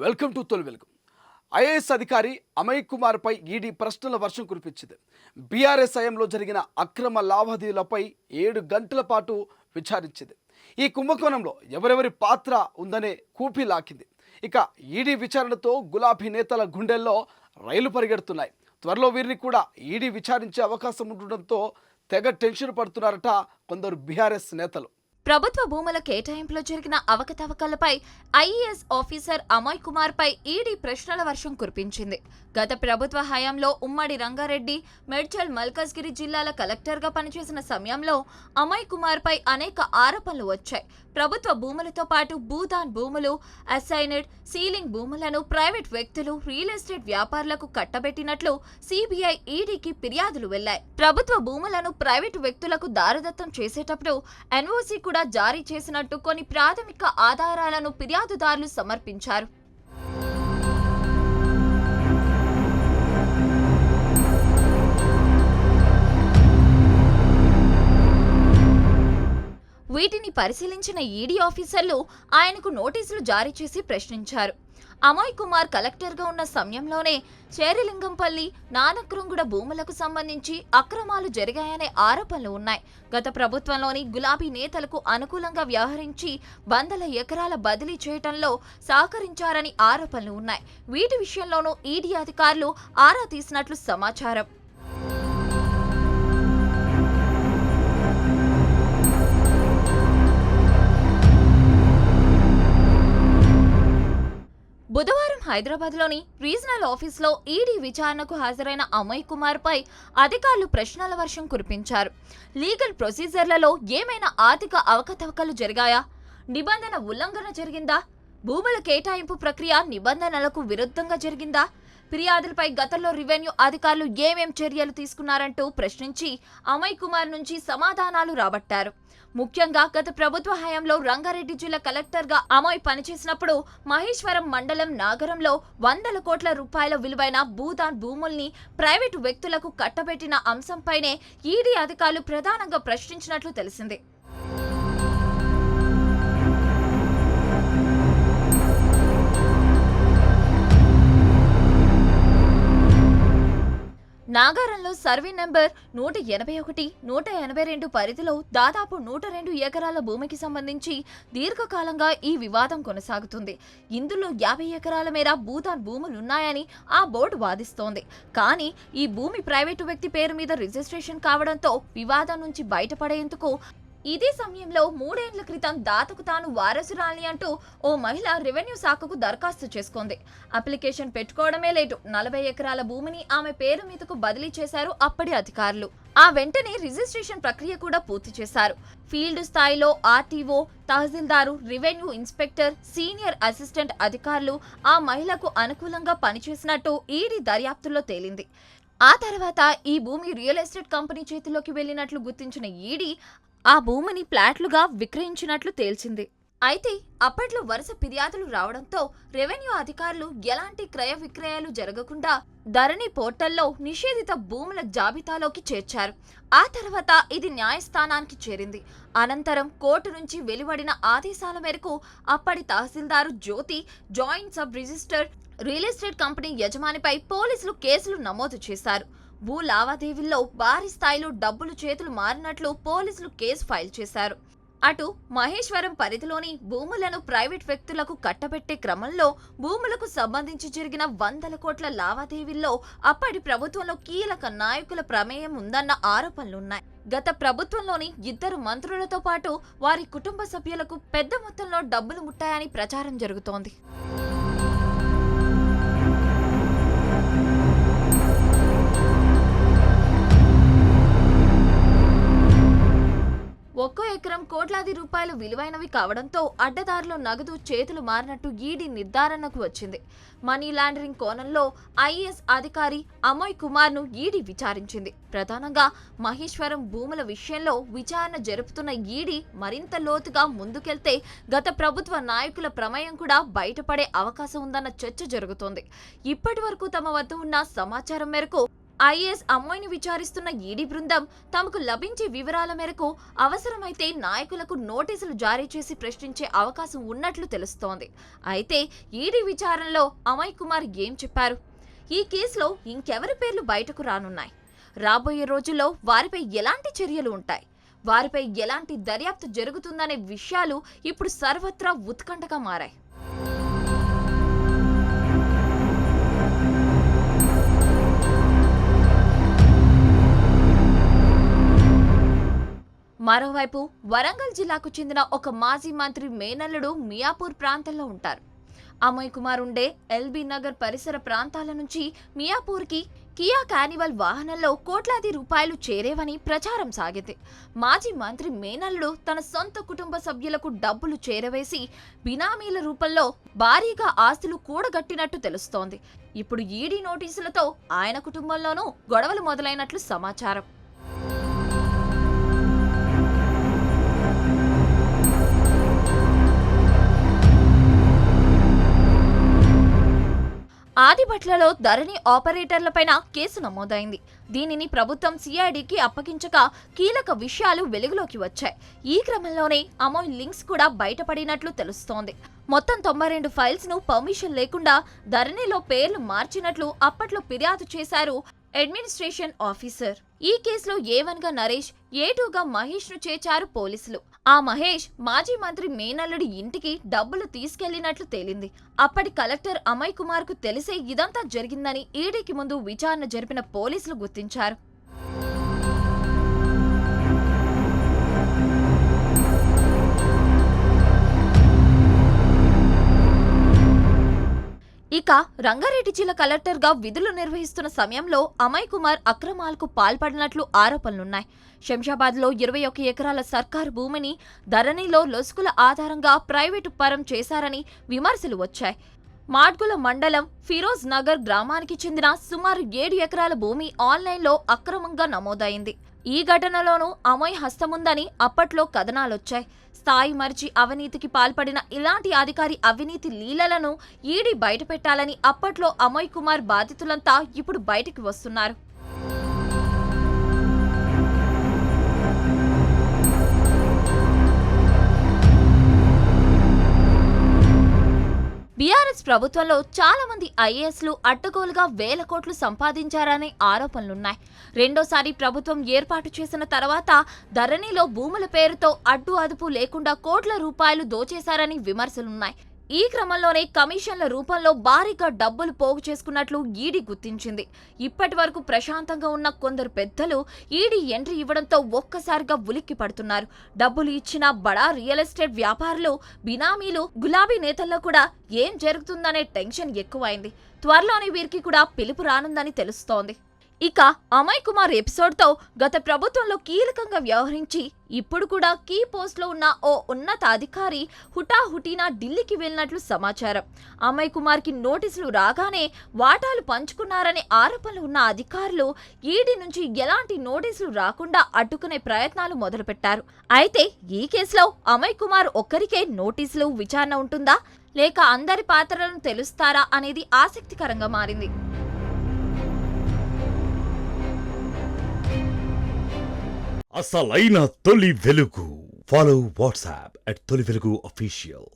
Welcome to తొలి వెలుగు. IAS అధికారి అమయ్ కుమార్ పై ఈడీ ప్రశ్నల వర్షం కురిపించింది. బీఆర్ఎస్ హయాంలో జరిగిన అక్రమ లావాదేవీలపై 7 గంటల పాటు విచారించింది. ఈ కుంభకోణంలో ఎవరెవరి పాత్ర ఉందనే కూపి లాకింది. ఇక ఈడీ విచారణతో గులాబీ నేతల గుండెల్లో రైలు పరిగెడుతున్నాయి. త్వరలో వీరిని కూడా ఈడీ విచారించే అవకాశం ఉండడంతో తెగ టెన్షన్ పడుతున్నారట కొందరు బీఆర్ఎస్ నేతలు. ప్రభుత్వ భూముల కేటాయింపులో జరిగిన అవకతవకలపై ఐఏఎస్ ఆఫీసర్ అమయ్ కుమార్ పై ఈడీ ప్రశ్నల వర్షం కురిపించింది. గత ప్రభుత్వ హయాంలో ఉమ్మడి రంగారెడ్డి, మేడ్చల్, మల్కాజ్గిరి జిల్లాల కలెక్టర్గా పనిచేసిన సమయంలో అమయ్ కుమార్ పై అనేక ఆరోపణలు వచ్చాయి. ప్రభుత్వ భూములతో పాటు భూదాన్ భూములు, అసైనెడ్, సీలింగ్ భూములను ప్రైవేట్ వ్యక్తులు, రియల్ ఎస్టేట్ వ్యాపారులకు కట్టబెట్టినట్లు సిబిఐ ఈడీకి ఫిర్యాదులు వెళ్లాయి. ప్రభుత్వ భూములను ప్రైవేటు వ్యక్తులకు దారదత్తం చేసేటప్పుడు ఎన్ఓసి కూడా జారీ చేసినట్టు కొన్ని ప్రాథమిక ఆధారాలను ఫిర్యాదుదారులు సమర్పించారు. వీటిని పరిశీలించిన ఈడీ ఆఫీసర్లు ఆయనకు నోటీసులు జారీ చేసి ప్రశ్నించారు. అమయ్ కుమార్ కలెక్టర్గా ఉన్న సమయంలోనే చేరిలింగంపల్లి, నానక్రుంగుడ భూములకు సంబంధించి అక్రమాలు జరిగాయనే ఆరోపణలు ఉన్నాయి. గత ప్రభుత్వంలోని గులాబీ నేతలకు అనుకూలంగా వ్యవహరించి వందల ఎకరాల బదిలీ చేయటంలో సహకరించారని ఆరోపణలు ఉన్నాయి. వీటి విషయంలోనూ ఈడీ అధికారులు ఆరా తీసినట్లు సమాచారం. బుధవారం హైదరాబాద్లోని రీజనల్ ఆఫీసులో ఈడీ విచారణకు హాజరైన అమయ్ కుమార్ పై అధికారులు ప్రశ్నల వర్షం కురిపించారు. లీగల్ ప్రొసీజర్లలో ఏమైనా ఆర్థిక అవకతవకలు జరిగాయా? నిబంధన ఉల్లంఘన జరిగిందా? భూముల కేటాయింపు ప్రక్రియ నిబంధనలకు విరుద్ధంగా జరిగిందా? ఫిర్యాదులపై గతంలో రెవెన్యూ అధికారులు ఏమేం చర్యలు తీసుకున్నారంటూ ప్రశ్నించి అమయ్ కుమార్ నుంచి సమాధానాలు రాబట్టారు. ముఖ్యంగా గత ప్రభుత్వ హయాంలో రంగారెడ్డి జిల్లా కలెక్టర్గా అమయ్ పనిచేసినప్పుడు మహేశ్వరం మండలం నాగరంలో వందల కోట్ల రూపాయల విలువైన భూదాన్ భూముల్ని ప్రైవేటు వ్యక్తులకు కట్టబెట్టిన అంశంపైనే ఈడీ అధికారులు ప్రధానంగా ప్రశ్నించినట్లు తెలిసింది. నాగారంలో సర్వే నెంబర్ 181, 182 పరిధిలో దాదాపు 102 ఎకరాల భూమికి సంబంధించి దీర్ఘకాలంగా ఈ వివాదం కొనసాగుతుంది. ఇందులో 50 ఎకరాల మేర భూదాన్ భూములున్నాయని ఆ బోర్డు వాదిస్తోంది. కానీ ఈ భూమి ప్రైవేటు వ్యక్తి పేరు మీద రిజిస్ట్రేషన్ కావడంతో వివాదం నుంచి బయటపడేందుకు ఇదే సమయంలో 3 ఏళ్ల క్రితం దాతకు తాను వారసురాలి అంటూ ఓ మహిళ రెవెన్యూ శాఖకు దరఖాస్తు చేసుకుంది. అప్లికేషన్ పెట్టుకోవడమే లేటు 40 ఎకరాల భూమిని ఆమె పేరు మీదకు బదిలీ చేశారు అప్పటి అధికారులు. ఆ వెంటనే రిజిస్ట్రేషన్ ప్రక్రియ కూడా పూర్తి చేశారు. ఫీల్డ్ స్థాయిలో RTO, tahsildar, revenue inspector, senior assistant అధికారులు ఆ మహిళకు అనుకూలంగా పనిచేసినట్టు ఈడీ దర్యాప్తులో తేలింది. ఆ తర్వాత ఈ భూమి రియల్ ఎస్టేట్ కంపెనీ చేతిలోకి వెళ్లినట్లు గుర్తించిన ఈడీ ఆ భూమిని ప్లాట్లుగా విక్రయించినట్లు తేల్చింది. అయితే అప్పట్లో వరుస ఫిర్యాదులు రావడంతో రెవెన్యూ అధికారులు ఎలాంటి క్రయ విక్రయాలు జరగకుండా ధరణి పోర్టల్లో నిషేధిత భూముల జాబితాలోకి చేర్చారు. ఆ తర్వాత ఇది న్యాయస్థానానికి చేరింది. అనంతరం కోర్టు నుంచి వెలువడిన ఆదేశాల మేరకు అప్పటి తహసీల్దారు Jyothi, joint sub register, real estate company యజమానిపై పోలీసులు కేసులు నమోదు చేశారు. భూ లావాదేవీల్లో భారీ స్థాయిలో డబ్బులు చేతులు మారినట్లు పోలీసులు కేసు ఫైల్ చేశారు. అటు మహేశ్వరం పరిధిలోని భూములను ప్రైవేట్ వ్యక్తులకు కట్టబెట్టే క్రమంలో భూములకు సంబంధించి జరిగిన వందల కోట్ల లావాదేవీల్లో అప్పటి ప్రభుత్వంలో కీలక నాయకుల ప్రమేయం ఉందన్న ఆరోపణలున్నాయి. గత ప్రభుత్వంలోని 2 మంత్రులతో పాటు వారి కుటుంబ సభ్యులకు పెద్ద మొత్తంలో డబ్బులు ముట్టాయని ప్రచారం జరుగుతోంది. ఒక్కో ఎకరం కోట్లాది రూపాయలు విలువైనవి కావడంతో అడ్డదారిలో నగదు చేతులు మారినట్టు ఈడీ నిర్ధారణకు వచ్చింది. మనీ లాండరింగ్ కోణంలో ఐఏఎస్ అధికారి అమయ్ కుమార్ను ఈడీ విచారించింది. ప్రధానంగా మహేశ్వరం భూముల విషయంలో విచారణ జరుపుతున్న ఈడీ మరింత లోతుగా ముందుకెళ్తే గత ప్రభుత్వ నాయకుల ప్రమేయం కూడా బయటపడే అవకాశం ఉందన్న చర్చ జరుగుతోంది. ఇప్పటి వరకు తమ వద్ద ఉన్న సమాచారం మేరకు ఐఏఎస్ అమ్మాయిని విచారిస్తున్న ఈడీ బృందం తమకు లభించే వివరాల మేరకు అవసరమైతే నాయకులకు నోటీసులు జారీ చేసి ప్రశ్నించే అవకాశం ఉన్నట్లు తెలుస్తోంది. అయితే ఈడీ విచారణలో అమయ్ కుమార్ ఏం చెప్పారు? ఈ కేసులో ఇంకెవరి పేర్లు బయటకు రానున్నాయి? రాబోయే రోజుల్లో వారిపై ఎలాంటి చర్యలు ఉంటాయి? వారిపై ఎలాంటి దర్యాప్తు జరుగుతుందనే విషయాలు ఇప్పుడు సర్వత్రా ఉత్కంఠగా మారాయి. మరోవైపు వరంగల్ జిల్లాకు చెందిన ఒక మాజీ మంత్రి మేనల్లుడు మియాపూర్ ప్రాంతంలో ఉంటారు. అమయ్ కుమార్ ఉండే ఎల్బీ నగర్ పరిసర ప్రాంతాల నుంచి మియాపూర్కి కియా కానివల్ వాహనంలో కోట్లాది రూపాయలు చేరేవని ప్రచారం సాగింది. మాజీ మంత్రి మేనల్లుడు తన సొంత కుటుంబ సభ్యులకు డబ్బులు చేరవేసి బినామీల రూపంలో భారీగా ఆస్తులు కూడగట్టినట్టు తెలుస్తోంది. ఇప్పుడు ఈడీ నోటీసులతో ఆయన కుటుంబంలోనూ గొడవలు మొదలైనట్లు సమాచారం. ఆదిబట్లలో ధరణి ఆపరేటర్లపైన కేసు నమోదైంది. దీనిని ప్రభుత్వం సిఐడికి అప్పగించగా కీలక విషయాలు వెలుగులోకి వచ్చాయి. ఈ క్రమంలోనే అమోయ్ లింక్స్ కూడా బయటపడినట్లు తెలుస్తోంది. మొత్తం 92 ఫైల్స్ ను పర్మిషన్ లేకుండా ధరణిలో పేర్లు మార్చినట్లు అప్పట్లో ఫిర్యాదు చేశారు అడ్మినిస్ట్రేషన్ ఆఫీసర్. ఈ కేసులో A1 గా నరేష్, A2 గా మహేష్ ను చేర్చారు పోలీసులు. ఆ మహేష్ మాజీ మంత్రి మేనల్లుడి ఇంటికి డబ్బులు తీసుకెళ్లినట్లు తేలింది. అప్పటి కలెక్టర్ అమయ్ కుమార్ కు తెలిసే ఇదంతా జరిగిందని ఈడీకి ముందు విచారణ జరిపిన పోలీసులు గుర్తించారు. ఇక రంగారెడ్డి జిల్లా కలెక్టర్ గా విధులు నిర్వహిస్తున్న సమయంలో అమయ్ కుమార్ అక్రమాలకు పాల్పడినట్లు ఆరోపణలున్నాయి. శంషాబాద్ లో 21 ఎకరాల సర్కారు భూమిని ధరణిలో లొసుగుల ఆధారంగా ప్రైవేటు పరం చేశారని విమర్శలు వచ్చాయి. మాడ్గుల మండలం ఫిరోజ్ నగర్ గ్రామానికి చెందిన సుమారు 7 ఎకరాల భూమి ఆన్లైన్లో అక్రమంగా నమోదైంది. ఈ ఘటనలోనూ అమయ్ హస్తముందని అప్పట్లో కథనాలొచ్చాయి. స్థాయి మరిచి అవినీతికి పాల్పడిన ఇలాంటి అధికారి అవినీతి లీలలను ఈడీ బయటపెట్టాలని అప్పట్లో అమయ్ కుమార్ బాధితులంతా ఇప్పుడు బయటికి వస్తున్నారు. బీఆర్ఎస్ ప్రభుత్వంలో చాలా మంది ఐఏఎస్లు అడ్డగోలుగా వేల కోట్లు సంపాదించారనే ఆరోపణలున్నాయి. రెండోసారి ప్రభుత్వం ఏర్పాటు చేసిన తర్వాత ధరణిలో భూముల పేరుతో అడ్డు అదుపు లేకుండా కోట్ల రూపాయలు దోచేశారని విమర్శలున్నాయి. ఈ క్రమంలోనే కమిషన్ల రూపంలో భారీగా డబ్బులు పోగు చేసుకున్నట్లు ఈడీ గుర్తించింది. ఇప్పటి వరకు ప్రశాంతంగా ఉన్న కొందరు పెద్దలు ఈడీ ఎంట్రీ ఇవ్వడంతో ఒక్కసారిగా ఉలిక్కి పడుతున్నారు. డబ్బులు ఇచ్చిన బడా రియల్ ఎస్టేట్ వ్యాపారులు, బినామీలు, గులాబీ నేతల్లో కూడా ఏం జరుగుతుందనే టెన్షన్ ఎక్కువైంది. త్వరలోనే వీరికి కూడా పిలుపు రానుందని తెలుస్తోంది. ఇక అమయ్ కుమార్ ఎపిసోడ్తో గత ప్రభుత్వంలో కీలకంగా వ్యవహరించి ఇప్పుడు కూడా కీ పోస్ట్లో ఉన్న ఓ ఉన్నత అధికారి హుటాహుటీనా ఢిల్లీకి వెళ్ళినట్లు సమాచారం. అమయ్ కుమార్కి నోటీసులు రాగానే వాటాలు పంచుకున్నారనే ఆరోపణలు ఉన్న అధికారులు ఈడీ నుంచి ఎలాంటి నోటీసులు రాకుండా అడ్డుకునే ప్రయత్నాలు మొదలుపెట్టారు. అయితే ఈ కేసులో అమయ్ కుమార్ ఒక్కరికే నోటీసులు, విచారణ ఉంటుందా లేక అందరి పాత్రలను తెలుస్తారా అనేది ఆసక్తికరంగా మారింది. అసలైన తొలి వెలుగు. ఫాలో వాట్సాప్ @తొలి వెలుగు official.